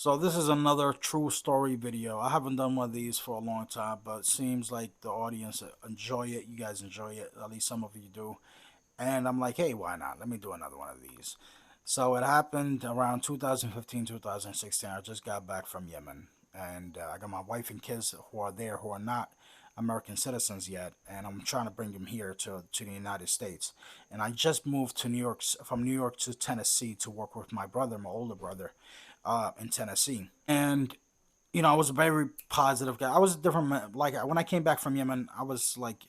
So this is another true story video. I haven't done one of these for a long time, but it seems like the audience enjoy it. You guys enjoy it. At least some of you do. And I'm like, hey, why not? Let me do another one of these. So it happened around 2015, 2016. I just got back from Yemen. And I got my wife and kids who are there who are not American citizens yet. And I'm trying to bring them here to the United States. And I just moved to New York, from New York to Tennessee to work with my brother, my older brother, in Tennessee. And I was a very positive guy. I was a different man. Like when I came back from Yemen, I was like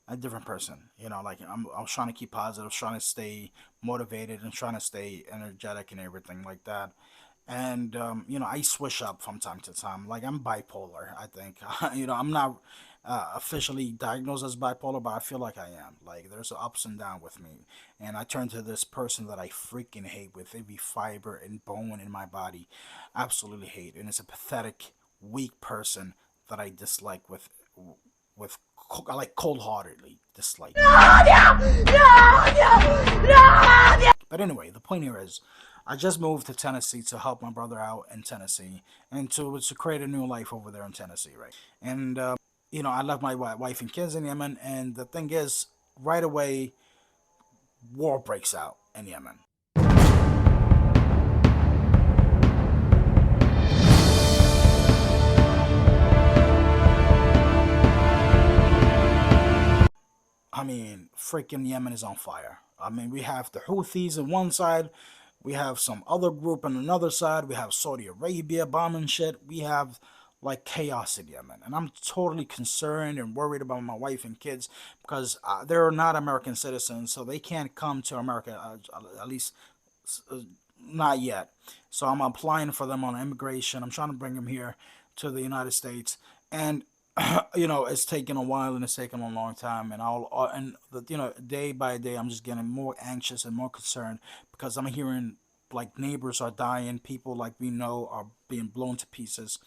a different person. Like I was trying to keep positive, trying to stay motivated, and trying to stay energetic and everything like that. And I switch up from time to time. Like I'm bipolar, I think. I'm not officially diagnosed as bipolar, but I feel like I am. Like there's ups and downs with me, and I turn to this person that I freaking hate with every fiber and bone in my body. Absolutely hate, and it's a pathetic, weak person that I dislike with like cold-heartedly dislike. No, no, no, no, no. But anyway, the point here is, I just moved to Tennessee to help my brother out in Tennessee and to create a new life over there in Tennessee, right? And I left my wife and kids in Yemen, and the thing is, right away, war breaks out in Yemen. I mean, freaking Yemen is on fire. I mean, we have the Houthis on one side, we have some other group on another side, we have Saudi Arabia bombing shit, we have like chaos in Yemen. And I'm totally concerned and worried about my wife and kids because they're not American citizens, so they can't come to America, at least uh, not yet. So I'm applying for them on immigration. I'm trying to bring them here to the United States. And it's taken a while and it's taken a long time, and day by day, I'm just getting more anxious and more concerned because I'm hearing like neighbors are dying, people like we know are being blown to pieces.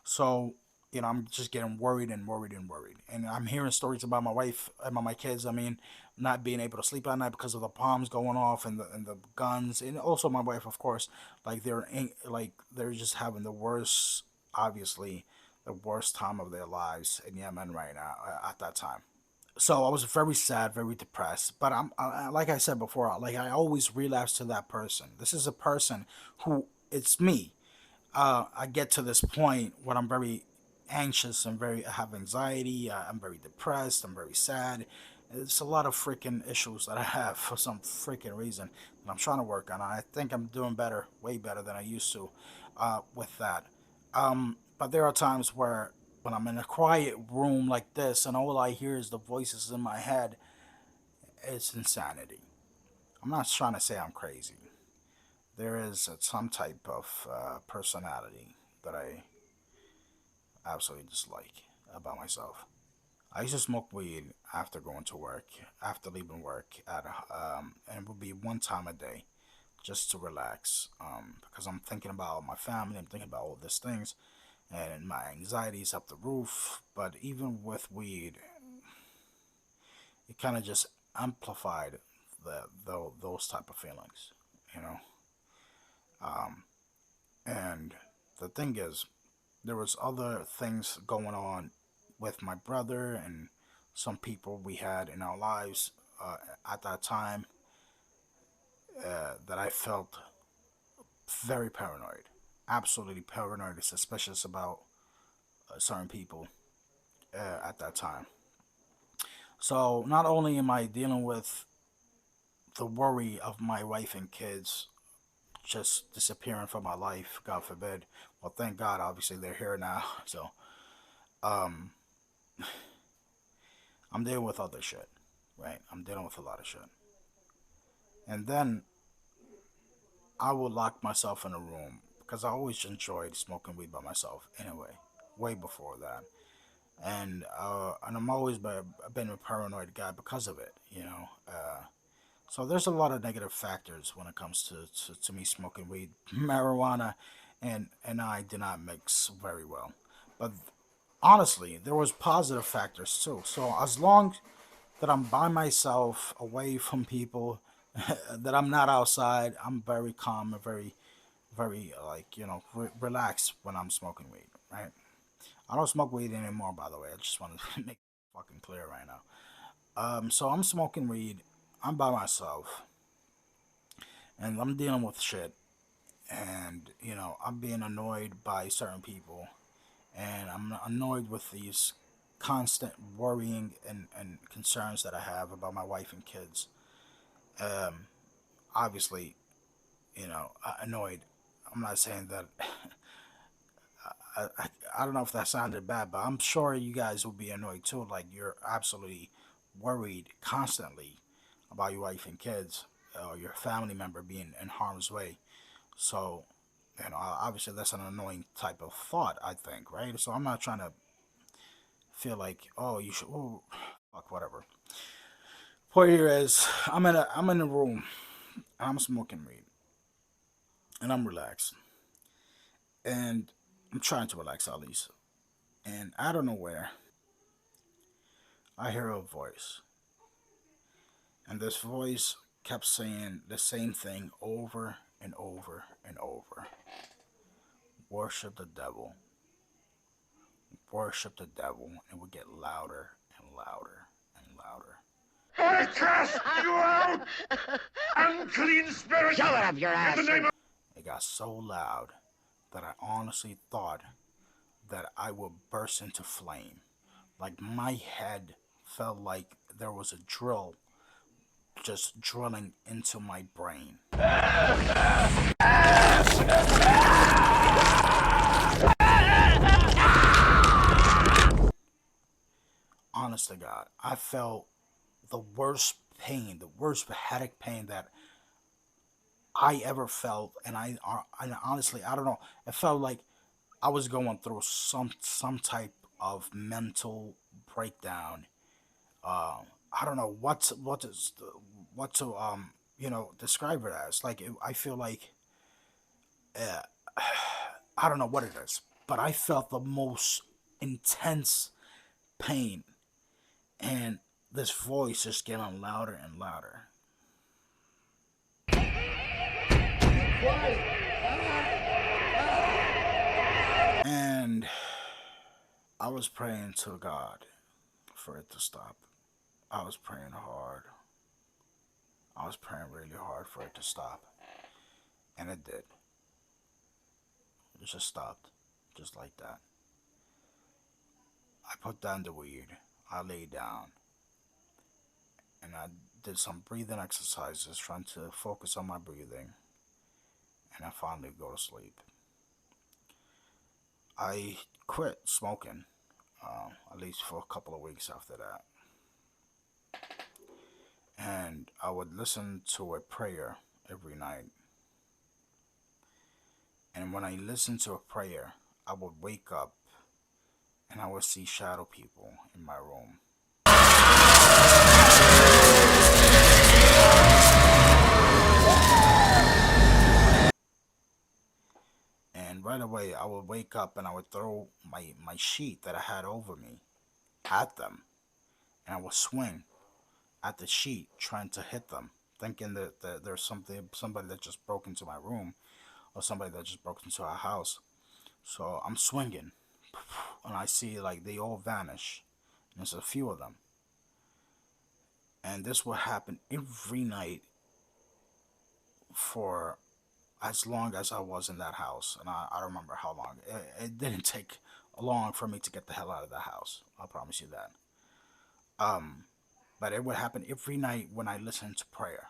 So, I'm just getting worried and worried and worried, and I'm hearing stories about my wife, about my kids. I mean, not being able to sleep at night because of the bombs going off and the guns, and also my wife, of course. Like they're just having the worst, obviously the worst time of their lives in Yemen right now at that time. So I was very sad, very depressed. But like I said before, like I always relapse to that person. This is a person who it's me. I get to this point when I'm very anxious and I have anxiety. I'm very depressed. I'm very sad. It's a lot of freaking issues that I have for some freaking reason that I'm trying to work on. I think I'm doing better, way better than I used to, with that. But there are times where when I'm in a quiet room like this and all I hear is the voices in my head, it's insanity. I'm not trying to say I'm crazy. There is some type of personality that I absolutely dislike about myself. I used to smoke weed after going to work, after leaving work and it would be one time a day, just to relax. Because I'm thinking about my family, I'm thinking about all these things, and my anxiety is up the roof. But even with weed, it kind of just amplified those type of feelings, you know. Um, and the thing is, there was other things going on with my brother and some people we had in our lives at that time that I felt very paranoid, absolutely paranoid and suspicious about certain people at that time. So not only am I dealing with the worry of my wife and kids just disappearing from my life, God forbid. Well, thank God, obviously they're here now. So, um, I'm dealing with other shit, right? I'm dealing with a lot of shit. And then I would lock myself in a room because I always enjoyed smoking weed by myself anyway, way before that. And I'm always been a paranoid guy because of it. So there's a lot of negative factors when it comes to me smoking weed. Marijuana and I did not mix very well. But honestly, there was positive factors too. So as long that I'm by myself, away from people, that I'm not outside, I'm very calm and very very like relaxed when I'm smoking weed, right? I don't smoke weed anymore, by the way. I just want to make it fucking clear right now. So I'm smoking weed. I'm by myself, and I'm dealing with shit, and I'm being annoyed by certain people, and I'm annoyed with these constant worrying and concerns that I have about my wife and kids. Um, Obviously, annoyed. I'm not saying that. I don't know if that sounded bad, but I'm sure you guys will be annoyed too. Like you're absolutely worried constantly about your wife and kids or your family member being in harm's way. So, obviously that's an annoying type of thought, I think, right? So I'm not trying to feel like, oh, you should, oh, fuck, whatever. Point here is, I'm in a room, and I'm smoking weed, and I'm relaxed, and I'm trying to relax at least. And I don't know where I hear a voice, and this voice kept saying the same thing over and over and over: worship the devil, worship the devil, and it would get louder and louder and louder. I cast you out, unclean spirit! Shove it up your ass! In the name of... It got so loud that I honestly thought that I would burst into flame. Like my head felt like there was a drill just drilling into my brain. Honest to God, I felt the worst pain, the worst headache pain that I ever felt, and honestly, I don't know. It felt like I was going through some type of mental breakdown. I don't know what to describe it as. Like I feel like uh, I don't know what it is, but I felt the most intense pain, and this voice just getting louder and louder. And I was praying to God for it to stop. I was praying hard. I was praying really hard for it to stop. And it did. It just stopped. Just like that. I put down the weed. I laid down. And I did some breathing exercises, trying to focus on my breathing. And I finally go to sleep. I quit smoking, at least for a couple of weeks after that. And I would listen to a prayer every night. And when I listened to a prayer, I would wake up and I would see shadow people in my room. And right away, I would wake up and I would throw my sheet that I had over me at them. And I would swing at the sheet, trying to hit them, thinking that there's somebody that just broke into my room or somebody that just broke into our house. So I'm swinging, and I see like they all vanish. And there's a few of them. And this would happen every night for as long as I was in that house. And I don't remember how long. It didn't take long for me to get the hell out of the house. I promise you that. Um, but it would happen every night when I listened to prayer.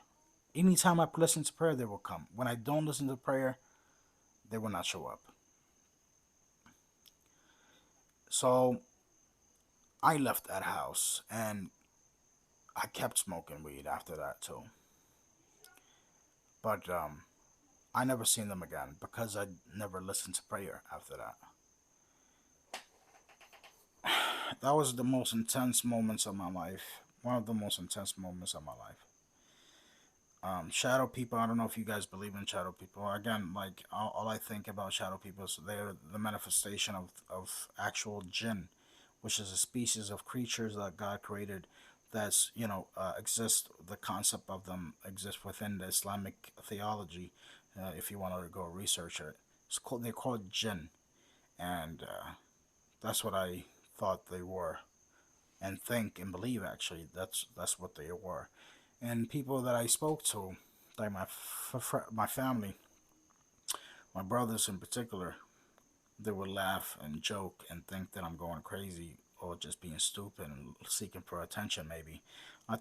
Anytime I listen to prayer, they will come. When I don't listen to prayer, they will not show up. So I left that house and I kept smoking weed after that too. But I never seen them again because I never listened to prayer after that. That was the most intense moments of my life. One of the most intense moments of my life. Shadow people. I don't know if you guys believe in shadow people. Again, like all I think about shadow people is they're the manifestation of actual jinn, which is a species of creatures that God created. That's exist. The concept of them exists within the Islamic theology, if you want to go research it. They call it Jinn, and that's what I thought they were, and think and believe actually that's what they were. And people that I spoke to, like my family, my brothers in particular, they would laugh and joke and think that I'm going crazy or just being stupid and seeking for attention. Maybe, I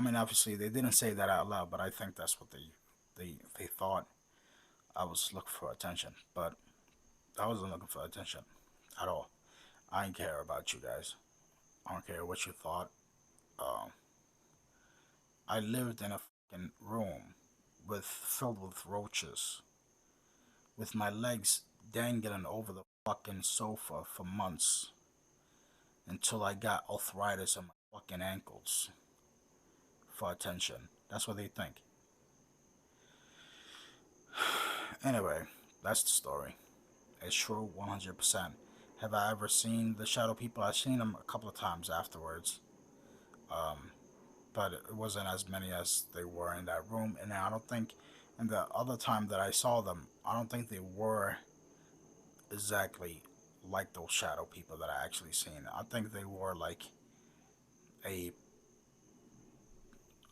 mean, obviously they didn't say that out loud, but I think that's what they thought. I was looking for attention, but I wasn't looking for attention at all. I didn't care about you guys. I don't care what you thought. Um, I lived in a fucking room with filled with roaches, with my legs dangling over the fucking sofa for months until I got arthritis in my fucking ankles for attention. That's what they think. Anyway, that's the story. It's true 100%. Have I ever seen the shadow people? I've seen them a couple of times afterwards. Um, but it wasn't as many as they were in that room. And I don't think, and the other time that I saw them, I don't think they were exactly like those shadow people that I actually seen. I think they were like a,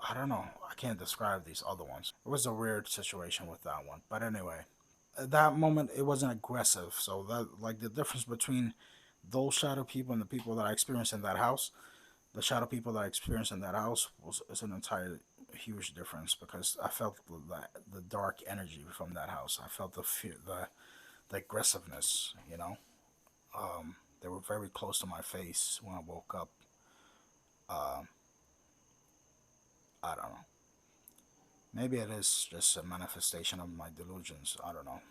I don't know, I can't describe these other ones. It was a weird situation with that one. But anyway, at that moment it wasn't aggressive. So that, like, the difference between those shadow people and the people that I experienced in that house, the shadow people that I experienced in that house was is an entire huge difference because I felt the dark energy from that house. I felt the fear, the aggressiveness. They were very close to my face when I woke up. Um, I don't know. Maybe it is just a manifestation of my delusions. I don't know.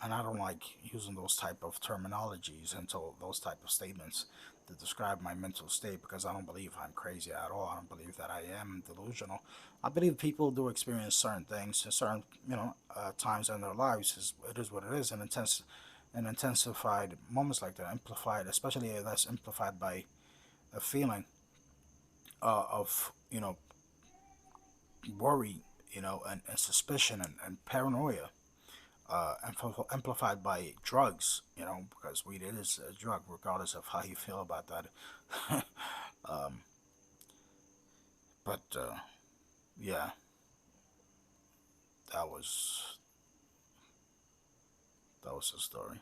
And I don't like using those type of terminologies until those type of statements to describe my mental state because I don't believe I'm crazy at all. I don't believe that I am delusional. I believe people do experience certain things in certain times in their lives. It is what it is, and intensified moments like that, amplified, especially that's amplified by a feeling of worry, and suspicion and paranoia, amplified by drugs, because weed is a drug, regardless of how you feel about that. um, but yeah, that was that was the story.